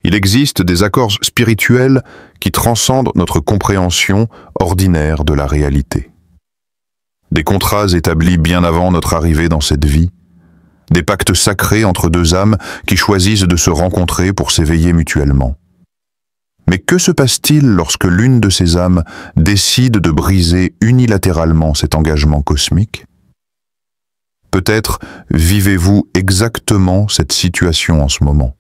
Il existe des accords spirituels qui transcendent notre compréhension ordinaire de la réalité. Des contrats établis bien avant notre arrivée dans cette vie, des pactes sacrés entre deux âmes qui choisissent de se rencontrer pour s'éveiller mutuellement. Mais que se passe-t-il lorsque l'une de ces âmes décide de briser unilatéralement cet engagement cosmique? Peut-être vivez-vous exactement cette situation en ce moment.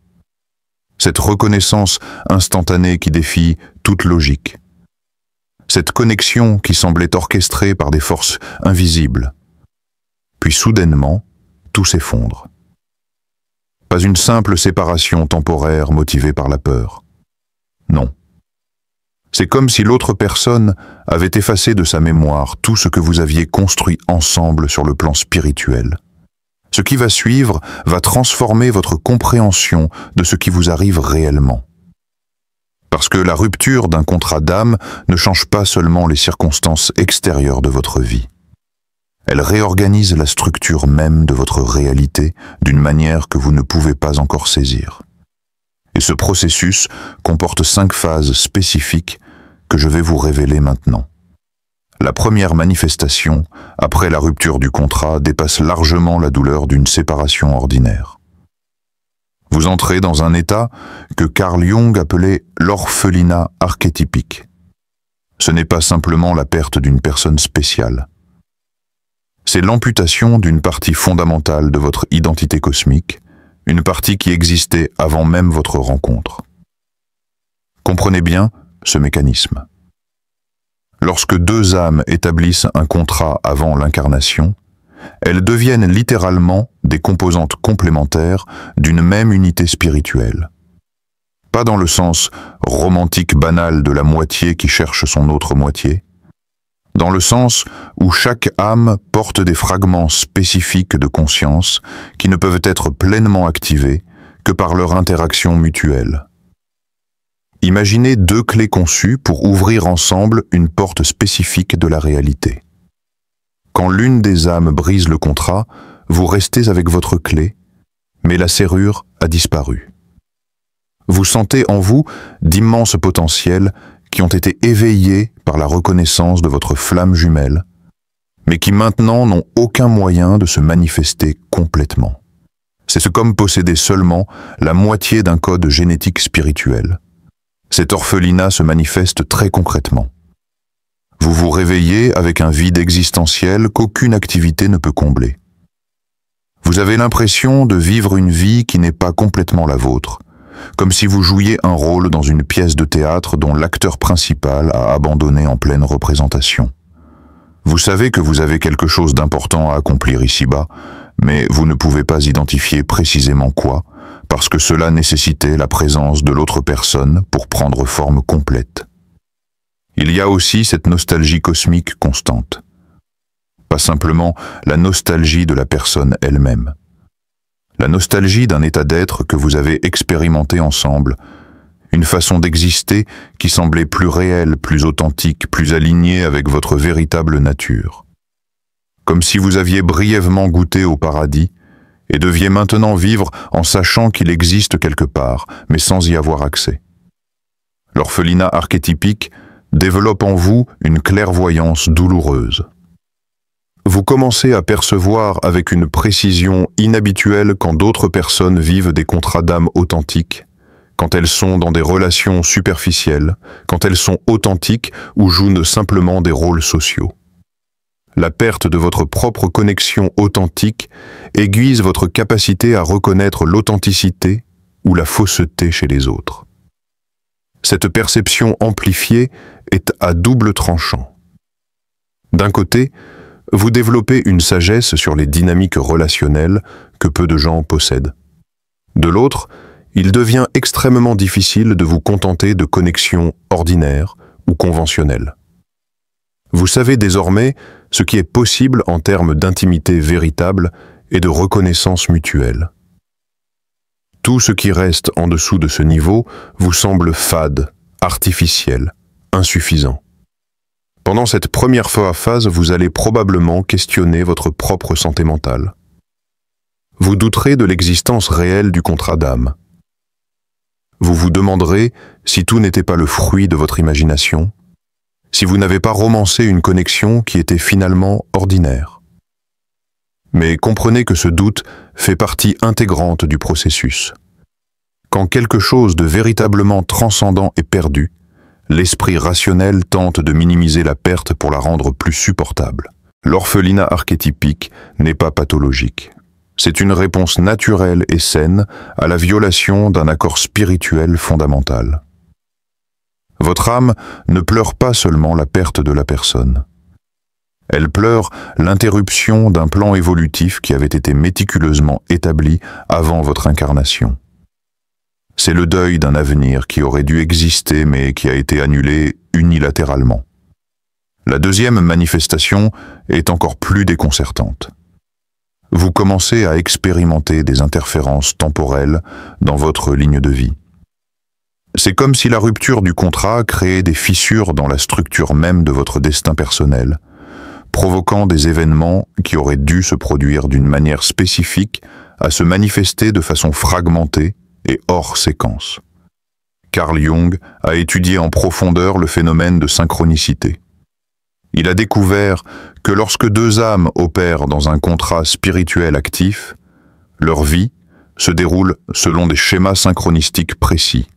Cette reconnaissance instantanée qui défie toute logique. Cette connexion qui semblait orchestrée par des forces invisibles. Puis soudainement, tout s'effondre. Pas une simple séparation temporaire motivée par la peur. Non. C'est comme si l'autre personne avait effacé de sa mémoire tout ce que vous aviez construit ensemble sur le plan spirituel. Ce qui va suivre va transformer votre compréhension de ce qui vous arrive réellement. Parce que la rupture d'un contrat d'âme ne change pas seulement les circonstances extérieures de votre vie. Elle réorganise la structure même de votre réalité d'une manière que vous ne pouvez pas encore saisir. Et ce processus comporte 5 phases spécifiques que je vais vous révéler maintenant. La première manifestation, après la rupture du contrat, dépasse largement la douleur d'une séparation ordinaire. Vous entrez dans un état que Carl Jung appelait l'orphelinat archétypique. Ce n'est pas simplement la perte d'une personne spéciale. C'est l'amputation d'une partie fondamentale de votre identité cosmique, une partie qui existait avant même votre rencontre. Comprenez bien ce mécanisme. Lorsque deux âmes établissent un contrat avant l'incarnation, elles deviennent littéralement des composantes complémentaires d'une même unité spirituelle. Pas dans le sens romantique banal de la moitié qui cherche son autre moitié, dans le sens où chaque âme porte des fragments spécifiques de conscience qui ne peuvent être pleinement activés que par leur interaction mutuelle. Imaginez 2 clés conçues pour ouvrir ensemble une porte spécifique de la réalité. Quand l'une des âmes brise le contrat, vous restez avec votre clé, mais la serrure a disparu. Vous sentez en vous d'immenses potentiels qui ont été éveillés par la reconnaissance de votre flamme jumelle, mais qui maintenant n'ont aucun moyen de se manifester complètement. C'est comme posséder seulement la moitié d'un code génétique spirituel. Cet orphelinat se manifeste très concrètement. Vous vous réveillez avec un vide existentiel qu'aucune activité ne peut combler. Vous avez l'impression de vivre une vie qui n'est pas complètement la vôtre, comme si vous jouiez un rôle dans une pièce de théâtre dont l'acteur principal a abandonné en pleine représentation. Vous savez que vous avez quelque chose d'important à accomplir ici-bas, mais vous ne pouvez pas identifier précisément quoi, parce que cela nécessitait la présence de l'autre personne pour prendre forme complète. Il y a aussi cette nostalgie cosmique constante. Pas simplement la nostalgie de la personne elle-même. La nostalgie d'un état d'être que vous avez expérimenté ensemble, une façon d'exister qui semblait plus réelle, plus authentique, plus alignée avec votre véritable nature. Comme si vous aviez brièvement goûté au paradis et deviez maintenant vivre en sachant qu'il existe quelque part, mais sans y avoir accès. L'orphelinat archétypique développe en vous une clairvoyance douloureuse. Vous commencez à percevoir avec une précision inhabituelle quand d'autres personnes vivent des contrats d'âme authentiques, quand elles sont dans des relations superficielles, quand elles sont authentiques ou jouent simplement des rôles sociaux. La perte de votre propre connexion authentique aiguise votre capacité à reconnaître l'authenticité ou la fausseté chez les autres. Cette perception amplifiée est à double tranchant. D'un côté, vous développez une sagesse sur les dynamiques relationnelles que peu de gens possèdent. De l'autre, il devient extrêmement difficile de vous contenter de connexions ordinaires ou conventionnelles. Vous savez désormais ce qui est possible en termes d'intimité véritable et de reconnaissance mutuelle. Tout ce qui reste en dessous de ce niveau vous semble fade, artificiel, insuffisant. Pendant cette première phase, vous allez probablement questionner votre propre santé mentale. Vous douterez de l'existence réelle du contrat d'âme. Vous vous demanderez si tout n'était pas le fruit de votre imagination, si vous n'avez pas romancé une connexion qui était finalement ordinaire. Mais comprenez que ce doute fait partie intégrante du processus. Quand quelque chose de véritablement transcendant est perdu, l'esprit rationnel tente de minimiser la perte pour la rendre plus supportable. L'orphelinat archétypique n'est pas pathologique. C'est une réponse naturelle et saine à la violation d'un accord spirituel fondamental. Votre âme ne pleure pas seulement la perte de la personne. Elle pleure l'interruption d'un plan évolutif qui avait été méticuleusement établi avant votre incarnation. C'est le deuil d'un avenir qui aurait dû exister mais qui a été annulé unilatéralement. La deuxième manifestation est encore plus déconcertante. Vous commencez à expérimenter des interférences temporelles dans votre ligne de vie. C'est comme si la rupture du contrat créait des fissures dans la structure même de votre destin personnel, provoquant des événements qui auraient dû se produire d'une manière spécifique à se manifester de façon fragmentée et hors séquence. Carl Jung a étudié en profondeur le phénomène de synchronicité. Il a découvert que lorsque deux âmes opèrent dans un contrat spirituel actif, leur vie se déroule selon des schémas synchronistiques précis.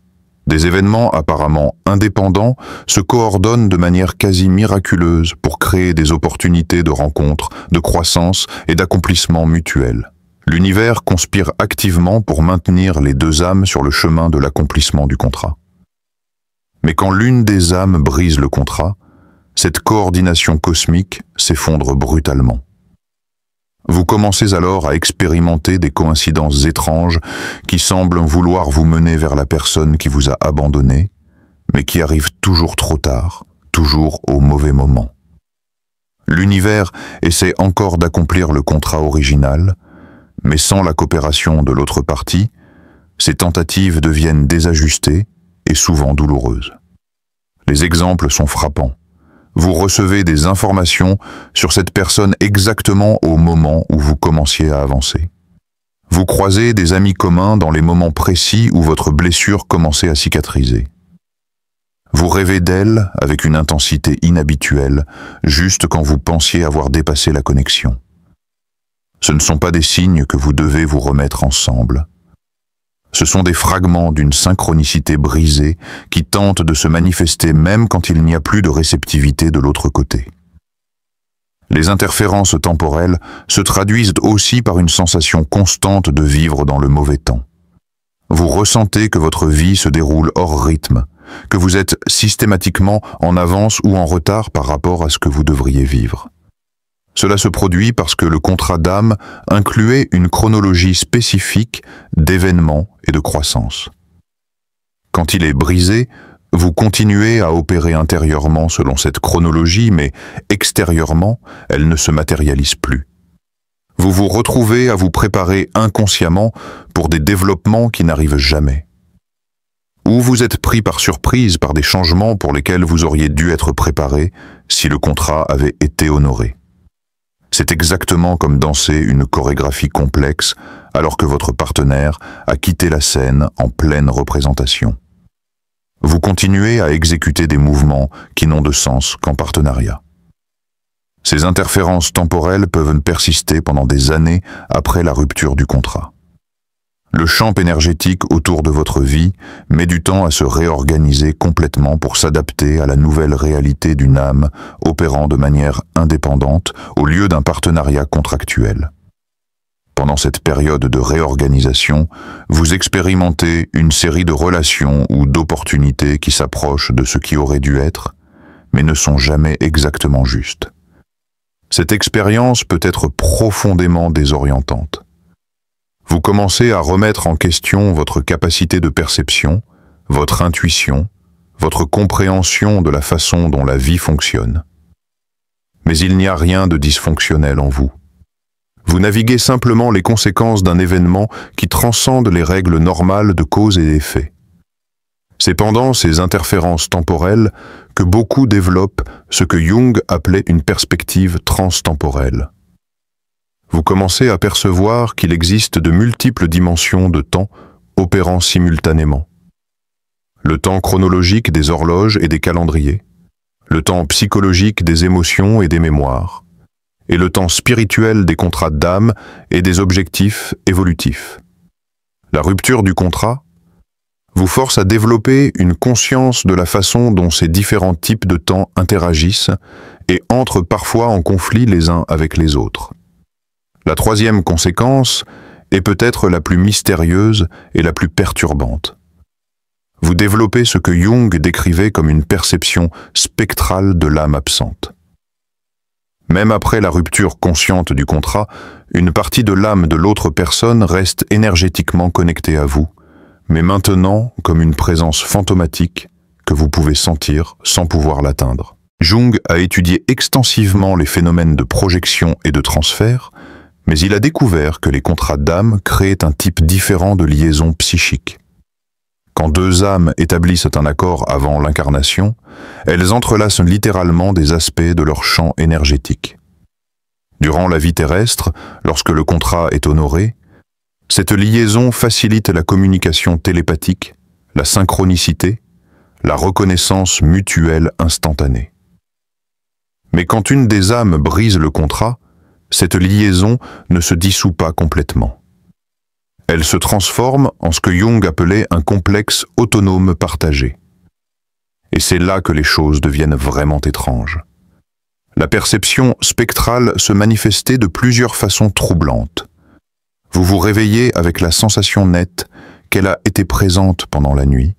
Des événements apparemment indépendants se coordonnent de manière quasi miraculeuse pour créer des opportunités de rencontre, de croissance et d'accomplissement mutuel. L'univers conspire activement pour maintenir les deux âmes sur le chemin de l'accomplissement du contrat. Mais quand l'une des âmes brise le contrat, cette coordination cosmique s'effondre brutalement. Vous commencez alors à expérimenter des coïncidences étranges qui semblent vouloir vous mener vers la personne qui vous a abandonné, mais qui arrivent toujours trop tard, toujours au mauvais moment. L'univers essaie encore d'accomplir le contrat original, mais sans la coopération de l'autre partie, ces tentatives deviennent désajustées et souvent douloureuses. Les exemples sont frappants. Vous recevez des informations sur cette personne exactement au moment où vous commenciez à avancer. Vous croisez des amis communs dans les moments précis où votre blessure commençait à cicatriser. Vous rêvez d'elle avec une intensité inhabituelle, juste quand vous pensiez avoir dépassé la connexion. Ce ne sont pas des signes que vous devez vous remettre ensemble. Ce sont des fragments d'une synchronicité brisée qui tentent de se manifester même quand il n'y a plus de réceptivité de l'autre côté. Les interférences temporelles se traduisent aussi par une sensation constante de vivre dans le mauvais temps. Vous ressentez que votre vie se déroule hors rythme, que vous êtes systématiquement en avance ou en retard par rapport à ce que vous devriez vivre. Cela se produit parce que le contrat d'âme incluait une chronologie spécifique d'événements et de croissance. Quand il est brisé, vous continuez à opérer intérieurement selon cette chronologie, mais extérieurement, elle ne se matérialise plus. Vous vous retrouvez à vous préparer inconsciemment pour des développements qui n'arrivent jamais. Ou vous êtes pris par surprise par des changements pour lesquels vous auriez dû être préparé si le contrat avait été honoré. C'est exactement comme danser une chorégraphie complexe alors que votre partenaire a quitté la scène en pleine représentation. Vous continuez à exécuter des mouvements qui n'ont de sens qu'en partenariat. Ces interférences temporelles peuvent persister pendant des années après la rupture du contrat. Le champ énergétique autour de votre vie met du temps à se réorganiser complètement pour s'adapter à la nouvelle réalité d'une âme opérant de manière indépendante au lieu d'un partenariat contractuel. Pendant cette période de réorganisation, vous expérimentez une série de relations ou d'opportunités qui s'approchent de ce qui aurait dû être, mais ne sont jamais exactement justes. Cette expérience peut être profondément désorientante. Vous commencez à remettre en question votre capacité de perception, votre intuition, votre compréhension de la façon dont la vie fonctionne. Mais il n'y a rien de dysfonctionnel en vous. Vous naviguez simplement les conséquences d'un événement qui transcende les règles normales de cause et d'effet. C'est pendant ces interférences temporelles que beaucoup développent ce que Jung appelait une perspective transtemporelle. Vous commencez à percevoir qu'il existe de multiples dimensions de temps opérant simultanément. le temps chronologique des horloges et des calendriers, le temps psychologique des émotions et des mémoires, et le temps spirituel des contrats d'âme et des objectifs évolutifs. La rupture du contrat vous force à développer une conscience de la façon dont ces différents types de temps interagissent et entrent parfois en conflit les uns avec les autres. La troisième conséquence est peut-être la plus mystérieuse et la plus perturbante. Vous développez ce que Jung décrivait comme une perception spectrale de l'âme absente. Même après la rupture consciente du contrat, une partie de l'âme de l'autre personne reste énergétiquement connectée à vous, mais maintenant comme une présence fantomatique que vous pouvez sentir sans pouvoir l'atteindre. Jung a étudié extensivement les phénomènes de projection et de transfert, mais il a découvert que les contrats d'âme créaient un type différent de liaison psychique. Quand deux âmes établissent un accord avant l'incarnation, elles entrelacent littéralement des aspects de leur champ énergétique. Durant la vie terrestre, lorsque le contrat est honoré, cette liaison facilite la communication télépathique, la synchronicité, la reconnaissance mutuelle instantanée. Mais quand une des âmes brise le contrat, cette liaison ne se dissout pas complètement. Elle se transforme en ce que Jung appelait un complexe autonome partagé. Et c'est là que les choses deviennent vraiment étranges. La perception spectrale se manifestait de plusieurs façons troublantes. Vous vous réveillez avec la sensation nette qu'elle a été présente pendant la nuit,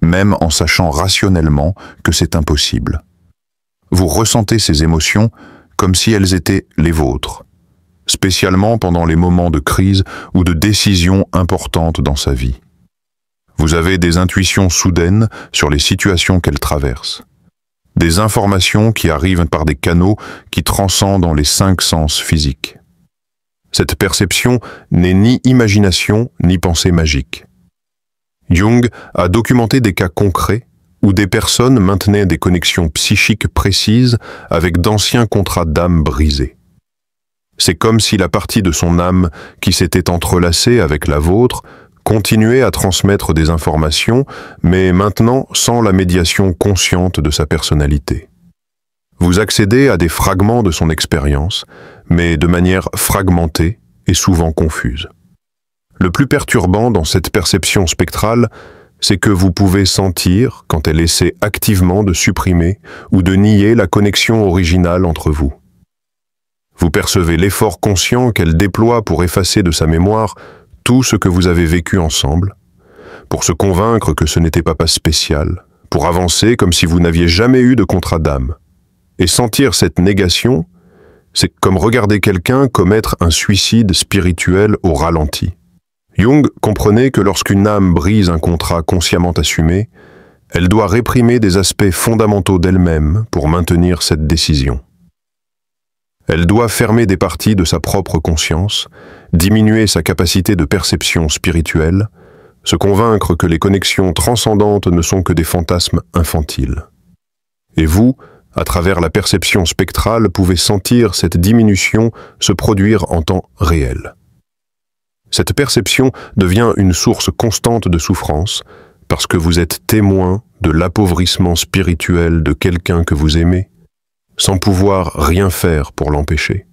même en sachant rationnellement que c'est impossible. Vous ressentez ces émotions comme si elles étaient les vôtres, spécialement pendant les moments de crise ou de décision importantes dans sa vie. Vous avez des intuitions soudaines sur les situations qu'elle traverse, des informations qui arrivent par des canaux qui transcendent les 5 sens physiques. Cette perception n'est ni imagination ni pensée magique. Jung a documenté des cas concrets où des personnes maintenaient des connexions psychiques précises avec d'anciens contrats d'âme brisés. C'est comme si la partie de son âme qui s'était entrelacée avec la vôtre continuait à transmettre des informations, mais maintenant sans la médiation consciente de sa personnalité. Vous accédez à des fragments de son expérience, mais de manière fragmentée et souvent confuse. Le plus perturbant dans cette perception spectrale, c'est que vous pouvez sentir quand elle essaie activement de supprimer ou de nier la connexion originale entre vous. Vous percevez l'effort conscient qu'elle déploie pour effacer de sa mémoire tout ce que vous avez vécu ensemble, pour se convaincre que ce n'était pas spécial, pour avancer comme si vous n'aviez jamais eu de contrat d'âme. Et sentir cette négation, c'est comme regarder quelqu'un commettre un suicide spirituel au ralenti. Jung comprenait que lorsqu'une âme brise un contrat consciemment assumé, elle doit réprimer des aspects fondamentaux d'elle-même pour maintenir cette décision. Elle doit fermer des parties de sa propre conscience, diminuer sa capacité de perception spirituelle, se convaincre que les connexions transcendantes ne sont que des fantasmes infantiles. Et vous, à travers la perception spectrale, pouvez sentir cette diminution se produire en temps réel. Cette perception devient une source constante de souffrance parce que vous êtes témoin de l'appauvrissement spirituel de quelqu'un que vous aimez, sans pouvoir rien faire pour l'empêcher.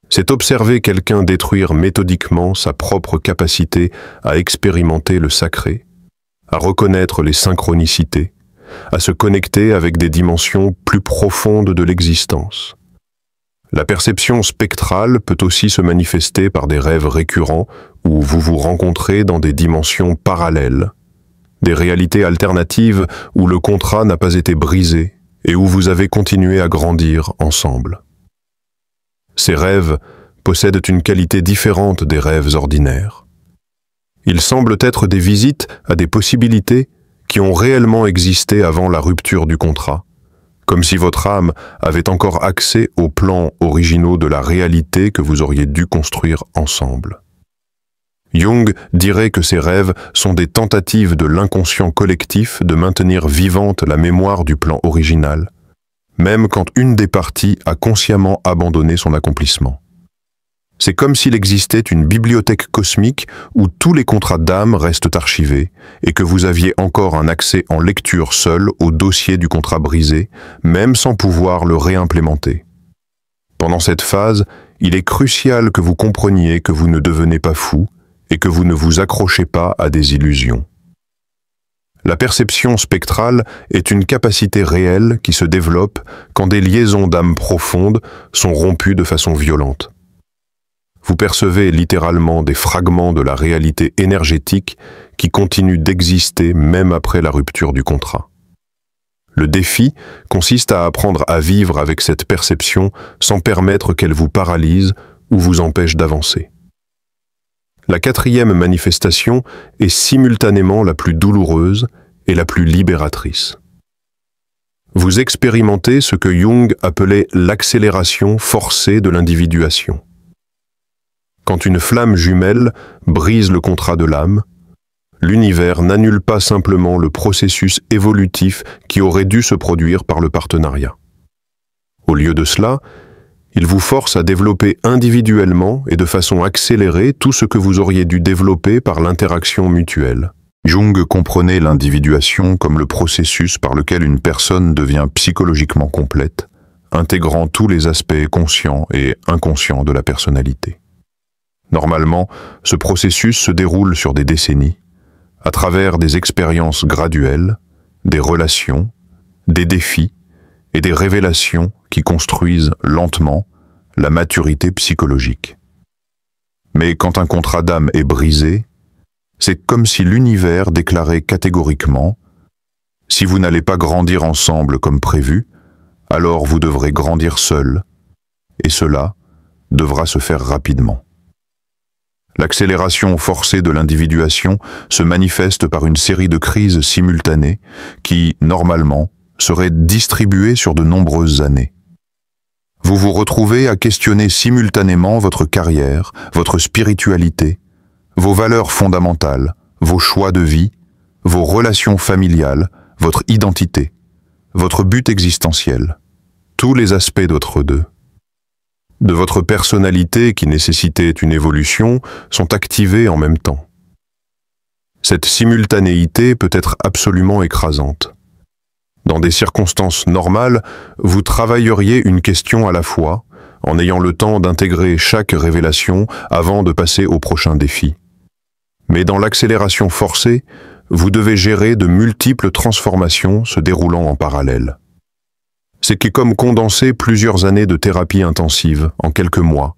C'est observer quelqu'un détruire méthodiquement sa propre capacité à expérimenter le sacré, à reconnaître les synchronicités, à se connecter avec des dimensions plus profondes de l'existence. La perception spectrale peut aussi se manifester par des rêves récurrents où vous vous rencontrez dans des dimensions parallèles, des réalités alternatives où le contrat n'a pas été brisé et où vous avez continué à grandir ensemble. Ces rêves possèdent une qualité différente des rêves ordinaires. Ils semblent être des visites à des possibilités qui ont réellement existé avant la rupture du contrat, comme si votre âme avait encore accès aux plans originaux de la réalité que vous auriez dû construire ensemble. Jung dirait que ces rêves sont des tentatives de l'inconscient collectif de maintenir vivante la mémoire du plan original, même quand une des parties a consciemment abandonné son accomplissement. C'est comme s'il existait une bibliothèque cosmique où tous les contrats d'âme restent archivés et que vous aviez encore un accès en lecture seul au dossier du contrat brisé, même sans pouvoir le réimplémenter. Pendant cette phase, il est crucial que vous compreniez que vous ne devenez pas fou et que vous ne vous accrochez pas à des illusions. La perception spectrale est une capacité réelle qui se développe quand des liaisons d'âme profondes sont rompues de façon violente. Vous percevez littéralement des fragments de la réalité énergétique qui continuent d'exister même après la rupture du contrat. Le défi consiste à apprendre à vivre avec cette perception sans permettre qu'elle vous paralyse ou vous empêche d'avancer. La quatrième manifestation est simultanément la plus douloureuse et la plus libératrice. Vous expérimentez ce que Jung appelait l'accélération forcée de l'individuation. Quand une flamme jumelle brise le contrat de l'âme, l'univers n'annule pas simplement le processus évolutif qui aurait dû se produire par le partenariat. Au lieu de cela, il vous force à développer individuellement et de façon accélérée tout ce que vous auriez dû développer par l'interaction mutuelle. Jung comprenait l'individuation comme le processus par lequel une personne devient psychologiquement complète, intégrant tous les aspects conscients et inconscients de la personnalité. Normalement, ce processus se déroule sur des décennies, à travers des expériences graduelles, des relations, des défis et des révélations qui construisent lentement la maturité psychologique. Mais quand un contrat d'âme est brisé, c'est comme si l'univers déclarait catégoriquement « Si vous n'allez pas grandir ensemble comme prévu, alors vous devrez grandir seul, et cela devra se faire rapidement. » L'accélération forcée de l'individuation se manifeste par une série de crises simultanées qui, normalement, seraient distribuées sur de nombreuses années. Vous vous retrouvez à questionner simultanément votre carrière, votre spiritualité, vos valeurs fondamentales, vos choix de vie, vos relations familiales, votre identité, votre but existentiel, tous les aspects d'autre deux. De votre personnalité qui nécessitait une évolution sont activés en même temps. Cette simultanéité peut être absolument écrasante. Dans des circonstances normales, vous travailleriez une question à la fois, en ayant le temps d'intégrer chaque révélation avant de passer au prochain défi. Mais dans l'accélération forcée, vous devez gérer de multiples transformations se déroulant en parallèle. C'est comme condenser plusieurs années de thérapie intensive en quelques mois.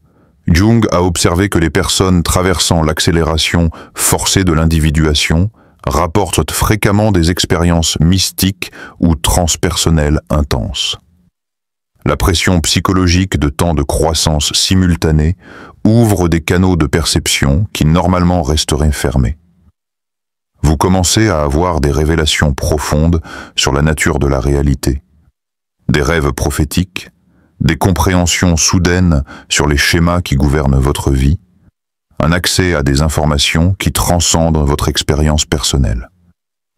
Jung a observé que les personnes traversant l'accélération forcée de l'individuation rapportent fréquemment des expériences mystiques ou transpersonnelles intenses. La pression psychologique de temps de croissance simultanée ouvre des canaux de perception qui normalement resteraient fermés. Vous commencez à avoir des révélations profondes sur la nature de la réalité. Des rêves prophétiques, des compréhensions soudaines sur les schémas qui gouvernent votre vie, un accès à des informations qui transcendent votre expérience personnelle.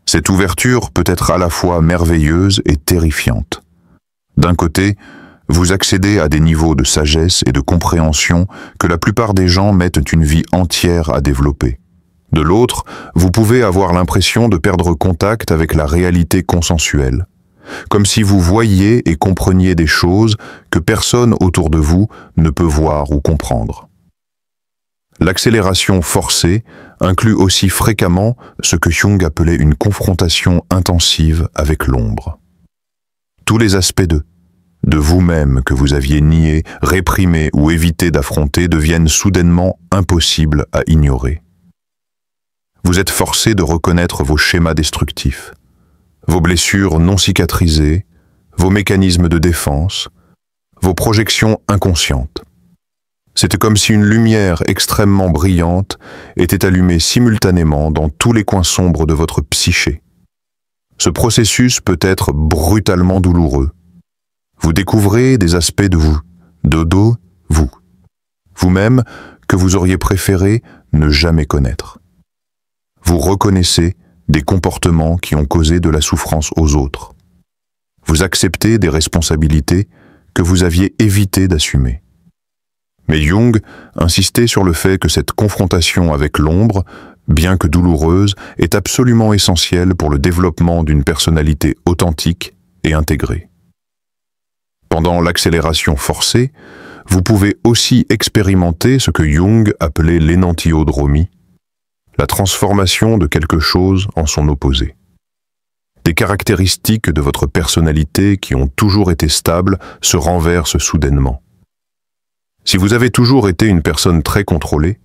Cette ouverture peut être à la fois merveilleuse et terrifiante. D'un côté, vous accédez à des niveaux de sagesse et de compréhension que la plupart des gens mettent une vie entière à développer. De l'autre, vous pouvez avoir l'impression de perdre contact avec la réalité consensuelle, comme si vous voyiez et compreniez des choses que personne autour de vous ne peut voir ou comprendre. L'accélération forcée inclut aussi fréquemment ce que Jung appelait une confrontation intensive avec l'ombre. Tous les aspects de vous-même que vous aviez niés, réprimés ou évité d'affronter deviennent soudainement impossibles à ignorer. Vous êtes forcé de reconnaître vos schémas destructifs, vos blessures non cicatrisées, vos mécanismes de défense, vos projections inconscientes. C'était comme si une lumière extrêmement brillante était allumée simultanément dans tous les coins sombres de votre psyché. Ce processus peut être brutalement douloureux. Vous découvrez des aspects de vous, vous-même que vous auriez préféré ne jamais connaître. Vous reconnaissez des comportements qui ont causé de la souffrance aux autres. Vous acceptez des responsabilités que vous aviez évité d'assumer. Mais Jung insistait sur le fait que cette confrontation avec l'ombre, bien que douloureuse, est absolument essentielle pour le développement d'une personnalité authentique et intégrée. Pendant l'accélération forcée, vous pouvez aussi expérimenter ce que Jung appelait l'énantiodromie, la transformation de quelque chose en son opposé. Des caractéristiques de votre personnalité qui ont toujours été stables se renversent soudainement. Si vous avez toujours été une personne très contrôlée,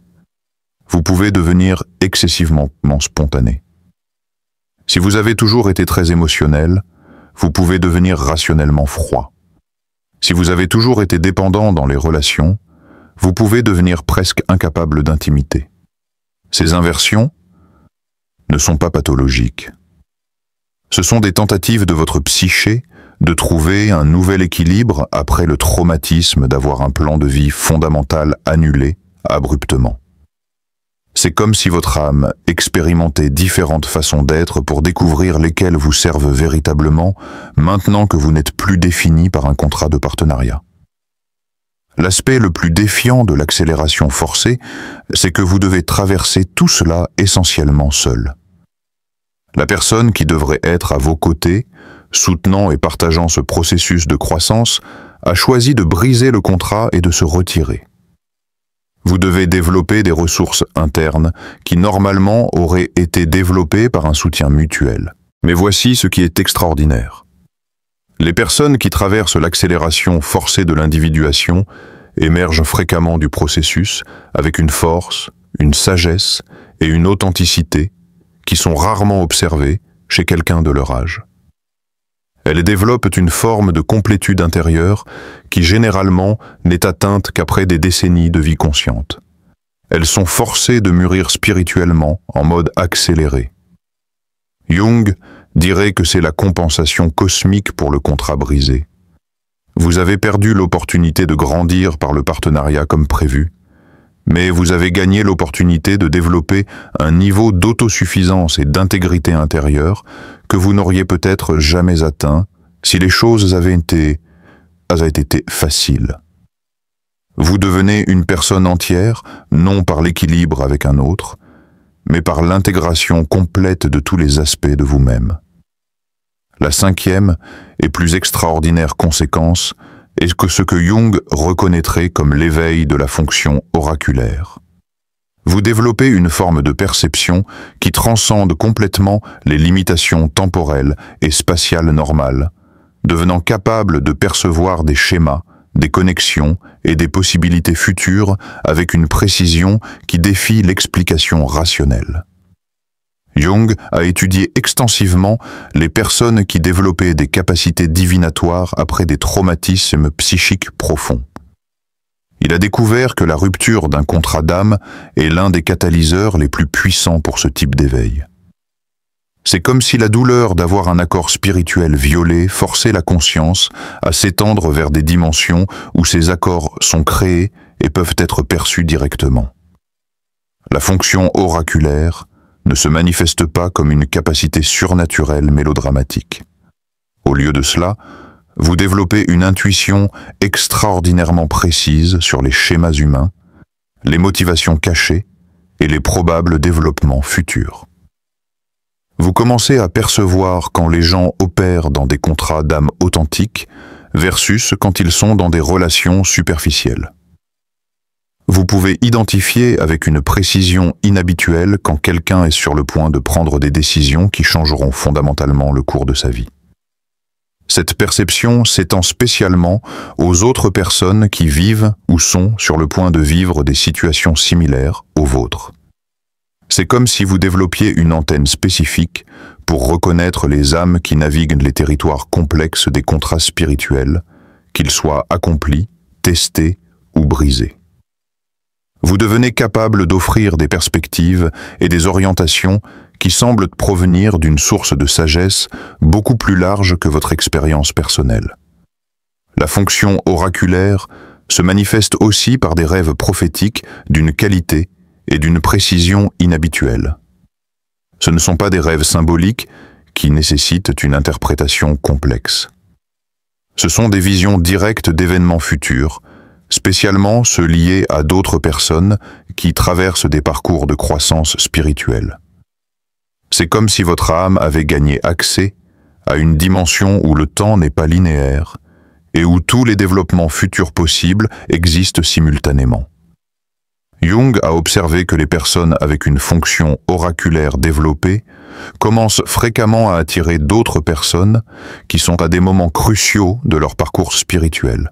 vous pouvez devenir excessivement spontané. Si vous avez toujours été très émotionnel, vous pouvez devenir rationnellement froid. Si vous avez toujours été dépendant dans les relations, vous pouvez devenir presque incapable d'intimité. Ces inversions ne sont pas pathologiques. Ce sont des tentatives de votre psyché de trouver un nouvel équilibre après le traumatisme d'avoir un plan de vie fondamental annulé abruptement. C'est comme si votre âme expérimentait différentes façons d'être pour découvrir lesquelles vous servent véritablement maintenant que vous n'êtes plus défini par un contrat de partenariat. L'aspect le plus défiant de l'accélération forcée, c'est que vous devez traverser tout cela essentiellement seul. La personne qui devrait être à vos côtés, soutenant et partageant ce processus de croissance, a choisi de briser le contrat et de se retirer. Vous devez développer des ressources internes qui normalement auraient été développées par un soutien mutuel. Mais voici ce qui est extraordinaire. Les personnes qui traversent l'accélération forcée de l'individuation émergent fréquemment du processus avec une force, une sagesse et une authenticité qui sont rarement observées chez quelqu'un de leur âge. Elles développent une forme de complétude intérieure qui généralement n'est atteinte qu'après des décennies de vie consciente. Elles sont forcées de mûrir spirituellement en mode accéléré. Jung dirait que c'est la compensation cosmique pour le contrat brisé. Vous avez perdu l'opportunité de grandir par le partenariat comme prévu, mais vous avez gagné l'opportunité de développer un niveau d'autosuffisance et d'intégrité intérieure que vous n'auriez peut-être jamais atteint si les choses avaient été faciles. Vous devenez une personne entière, non par l'équilibre avec un autre, mais par l'intégration complète de tous les aspects de vous-même. La cinquième et plus extraordinaire conséquence est que ce que Jung reconnaîtrait comme l'éveil de la fonction oraculaire. Vous développez une forme de perception qui transcende complètement les limitations temporelles et spatiales normales, devenant capable de percevoir des schémas, des connexions et des possibilités futures avec une précision qui défie l'explication rationnelle. Jung a étudié extensivement les personnes qui développaient des capacités divinatoires après des traumatismes psychiques profonds. Il a découvert que la rupture d'un contrat d'âme est l'un des catalyseurs les plus puissants pour ce type d'éveil. C'est comme si la douleur d'avoir un accord spirituel violé forçait la conscience à s'étendre vers des dimensions où ces accords sont créés et peuvent être perçus directement. La fonction oraculaire ne se manifeste pas comme une capacité surnaturelle mélodramatique. Au lieu de cela, vous développez une intuition extraordinairement précise sur les schémas humains, les motivations cachées et les probables développements futurs. Vous commencez à percevoir quand les gens opèrent dans des contrats d'âme authentiques versus quand ils sont dans des relations superficielles. Vous pouvez identifier avec une précision inhabituelle quand quelqu'un est sur le point de prendre des décisions qui changeront fondamentalement le cours de sa vie. Cette perception s'étend spécialement aux autres personnes qui vivent ou sont sur le point de vivre des situations similaires aux vôtres. C'est comme si vous développiez une antenne spécifique pour reconnaître les âmes qui naviguent les territoires complexes des contrats spirituels, qu'ils soient accomplis, testés ou brisés. Vous devenez capable d'offrir des perspectives et des orientations qui semblent provenir d'une source de sagesse beaucoup plus large que votre expérience personnelle. La fonction oraculaire se manifeste aussi par des rêves prophétiques d'une qualité et d'une précision inhabituelle. Ce ne sont pas des rêves symboliques qui nécessitent une interprétation complexe. Ce sont des visions directes d'événements futurs, spécialement ceux liés à d'autres personnes qui traversent des parcours de croissance spirituelle. C'est comme si votre âme avait gagné accès à une dimension où le temps n'est pas linéaire et où tous les développements futurs possibles existent simultanément. Jung a observé que les personnes avec une fonction oraculaire développée commencent fréquemment à attirer d'autres personnes qui sont à des moments cruciaux de leur parcours spirituel.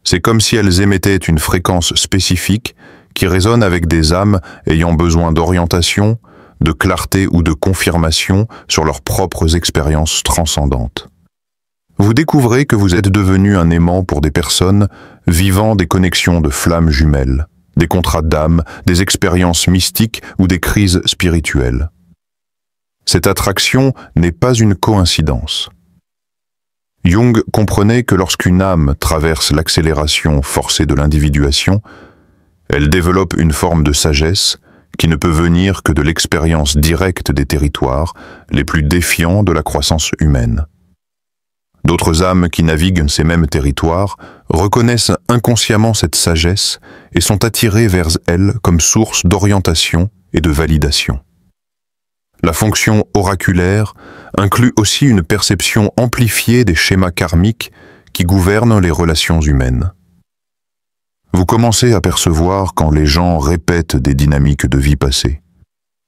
C'est comme si elles émettaient une fréquence spécifique qui résonne avec des âmes ayant besoin d'orientation, de clarté ou de confirmation sur leurs propres expériences transcendantes. Vous découvrez que vous êtes devenu un aimant pour des personnes vivant des connexions de flammes jumelles, des contrats d'âme, des expériences mystiques ou des crises spirituelles. Cette attraction n'est pas une coïncidence. Jung comprenait que lorsqu'une âme traverse l'accélération forcée de l'individuation, elle développe une forme de sagesse qui ne peut venir que de l'expérience directe des territoires les plus défiants de la croissance humaine. D'autres âmes qui naviguent ces mêmes territoires reconnaissent inconsciemment cette sagesse et sont attirées vers elle comme source d'orientation et de validation. La fonction oraculaire inclut aussi une perception amplifiée des schémas karmiques qui gouvernent les relations humaines. Vous commencez à percevoir quand les gens répètent des dynamiques de vie passée,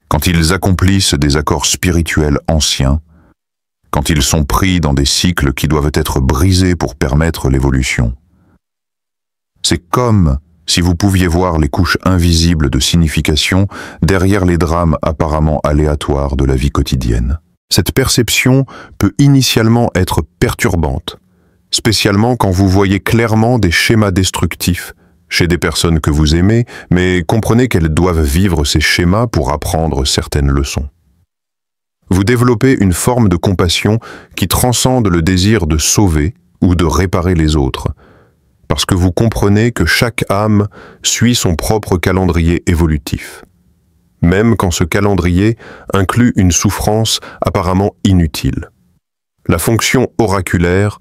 quand ils accomplissent des accords spirituels anciens, quand ils sont pris dans des cycles qui doivent être brisés pour permettre l'évolution. C'est comme si vous pouviez voir les couches invisibles de signification derrière les drames apparemment aléatoires de la vie quotidienne. Cette perception peut initialement être perturbante, spécialement quand vous voyez clairement des schémas destructifs chez des personnes que vous aimez, mais comprenez qu'elles doivent vivre ces schémas pour apprendre certaines leçons. Vous développez une forme de compassion qui transcende le désir de sauver ou de réparer les autres, parce que vous comprenez que chaque âme suit son propre calendrier évolutif, même quand ce calendrier inclut une souffrance apparemment inutile. La fonction oraculaire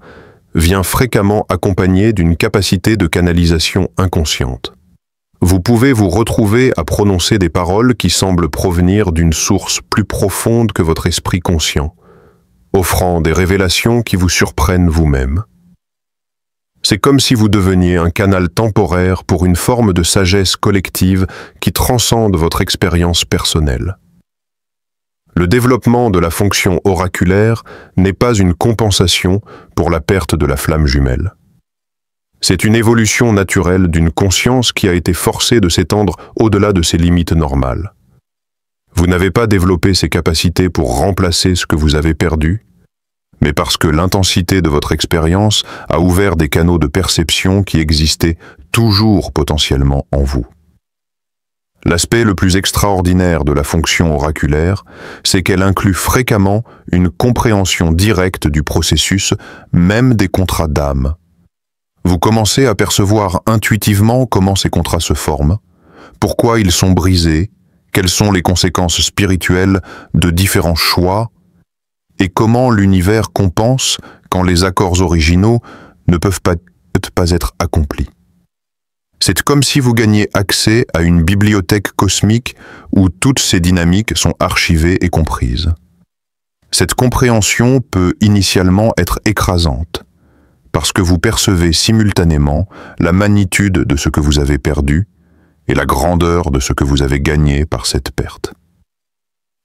vient fréquemment accompagnée d'une capacité de canalisation inconsciente. Vous pouvez vous retrouver à prononcer des paroles qui semblent provenir d'une source plus profonde que votre esprit conscient, offrant des révélations qui vous surprennent vous-même. C'est comme si vous deveniez un canal temporaire pour une forme de sagesse collective qui transcende votre expérience personnelle. Le développement de la fonction oraculaire n'est pas une compensation pour la perte de la flamme jumelle. C'est une évolution naturelle d'une conscience qui a été forcée de s'étendre au-delà de ses limites normales. Vous n'avez pas développé ces capacités pour remplacer ce que vous avez perdu, mais parce que l'intensité de votre expérience a ouvert des canaux de perception qui existaient toujours potentiellement en vous. L'aspect le plus extraordinaire de la fonction oraculaire, c'est qu'elle inclut fréquemment une compréhension directe du processus, même des contrats d'âme. Vous commencez à percevoir intuitivement comment ces contrats se forment, pourquoi ils sont brisés, quelles sont les conséquences spirituelles de différents choix, et comment l'univers compense quand les accords originaux ne peuvent pas être accomplis. C'est comme si vous gagniez accès à une bibliothèque cosmique où toutes ces dynamiques sont archivées et comprises. Cette compréhension peut initialement être écrasante, parce que vous percevez simultanément la magnitude de ce que vous avez perdu et la grandeur de ce que vous avez gagné par cette perte.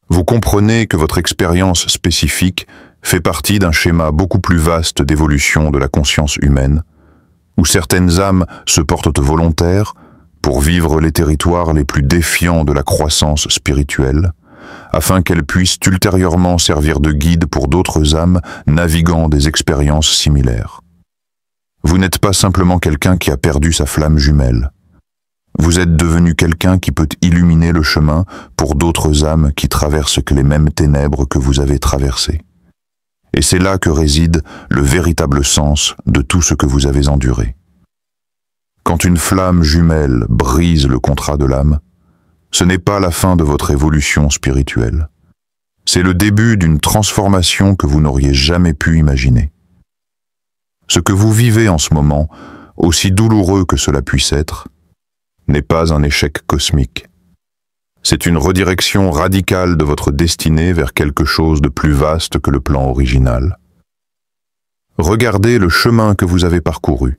Vous comprenez que votre expérience spécifique fait partie d'un schéma beaucoup plus vaste d'évolution de la conscience humaine, où certaines âmes se portent volontaires pour vivre les territoires les plus défiants de la croissance spirituelle, afin qu'elles puissent ultérieurement servir de guide pour d'autres âmes naviguant des expériences similaires. Vous n'êtes pas simplement quelqu'un qui a perdu sa flamme jumelle. Vous êtes devenu quelqu'un qui peut illuminer le chemin pour d'autres âmes qui traversent les mêmes ténèbres que vous avez traversées. Et c'est là que réside le véritable sens de tout ce que vous avez enduré. Quand une flamme jumelle brise le contrat de l'âme, ce n'est pas la fin de votre évolution spirituelle. C'est le début d'une transformation que vous n'auriez jamais pu imaginer. Ce que vous vivez en ce moment aussi douloureux que cela puisse être, n'est pas un échec cosmique. C'est une redirection radicale de votre destinée vers quelque chose de plus vaste que le plan original. Regardez le chemin que vous avez parcouru.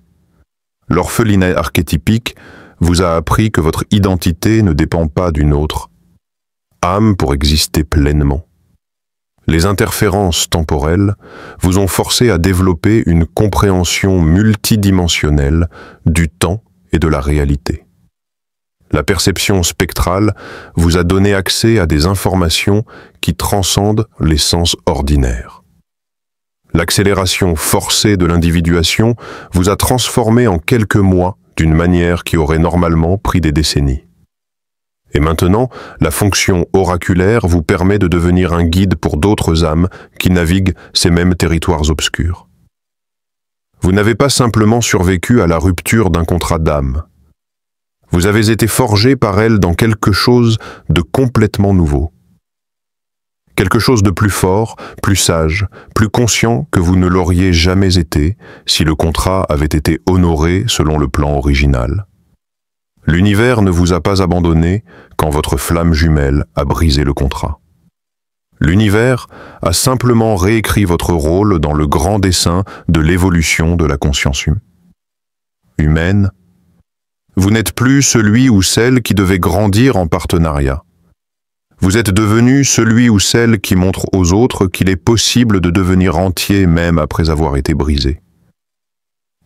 L'orphelinat archétypique vous a appris que votre identité ne dépend pas d'une autre âme pour exister pleinement. Les interférences temporelles vous ont forcé à développer une compréhension multidimensionnelle du temps et de la réalité. La perception spectrale vous a donné accès à des informations qui transcendent les sens ordinaires. L'accélération forcée de l'individuation vous a transformé en quelques mois d'une manière qui aurait normalement pris des décennies. Et maintenant, la fonction oraculaire vous permet de devenir un guide pour d'autres âmes qui naviguent ces mêmes territoires obscurs. Vous n'avez pas simplement survécu à la rupture d'un contrat d'âme. Vous avez été forgé par elle dans quelque chose de complètement nouveau. Quelque chose de plus fort, plus sage, plus conscient que vous ne l'auriez jamais été si le contrat avait été honoré selon le plan original. L'univers ne vous a pas abandonné quand votre flamme jumelle a brisé le contrat. L'univers a simplement réécrit votre rôle dans le grand dessin de l'évolution de la conscience humaine. Vous n'êtes plus celui ou celle qui devait grandir en partenariat. Vous êtes devenu celui ou celle qui montre aux autres qu'il est possible de devenir entier même après avoir été brisé.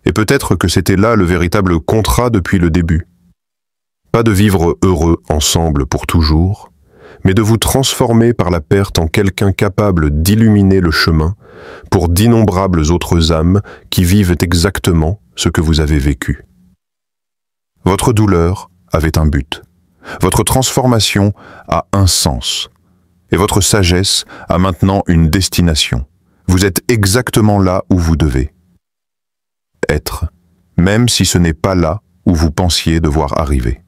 Et peut-être que c'était là le véritable contrat depuis le début. Pas de vivre heureux ensemble pour toujours, mais de vous transformer par la perte en quelqu'un capable d'illuminer le chemin pour d'innombrables autres âmes qui vivent exactement ce que vous avez vécu. Votre douleur avait un but. Votre transformation a un sens. Et votre sagesse a maintenant une destination. Vous êtes exactement là où vous devez être, même si ce n'est pas là où vous pensiez devoir arriver.